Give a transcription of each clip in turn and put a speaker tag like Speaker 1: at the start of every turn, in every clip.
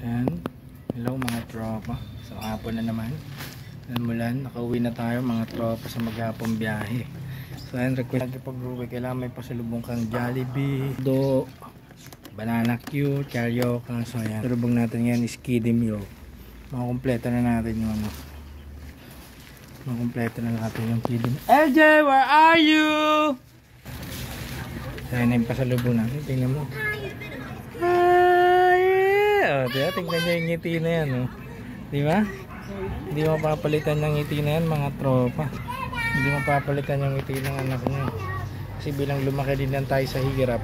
Speaker 1: Ayan. Hello mga tropa. So hapon na naman. Mulan, nakauwi na tayo mga tropa sa maghapong biyahe. So ayan, request natin pag-uwi. Kailangan may pasalubong kang Jollibee, Do, Banana Q, Carioca. So ayan, pasalubong natin yan is Kiddie Meal. Makumpleto na natin yung ano. Makumpleto na natin yung Kiddie Meal. LJ, where are you? So ayan yung pasalubong natin. Tingnan mo. Oh, diba? Tingnan nyo yung ngiti na yan, oh. Diba? Hindi mapapalitan ng ngiti na yan, mga tropa. Hindi mapapalitan yung ngiti ng anak nyo. Kasi bilang lumaki din lang tayo sa hirap,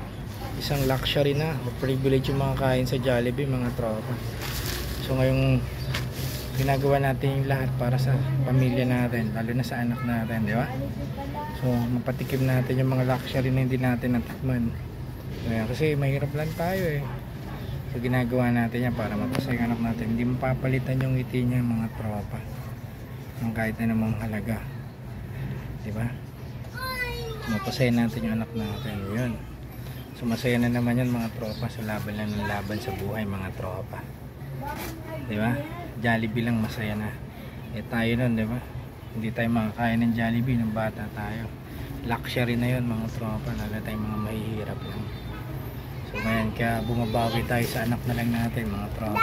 Speaker 1: isang luxury na, o privilege yung mga kain sa Jollibee, mga tropa. So ngayong ginagawa natin yung lahat para sa pamilya natin, lalo na sa anak natin, di ba? So mapatikim natin yung mga luxury na hindi natin natikman. Kaya, kasi mahirap lang tayo eh. So ginagawa natin yan para mapasaya anak natin. Hindi mapapalitan yung ngiti niya mga tropa ng kahit na namang halaga, diba? Mapasaya natin yung anak natin. Yun. So masaya na naman yan mga tropa sa laban lang ng laban sa buhay mga tropa, diba? Jollibee lang masaya na. Eh tayo nun, diba? Hindi tayo makakain ng Jollibee nung bata tayo. Luxury na yun mga tropa, lalo tayong mga mahihirap lang. So ngayon, kaya bumabawi tayo sa anak na lang natin mga tropa.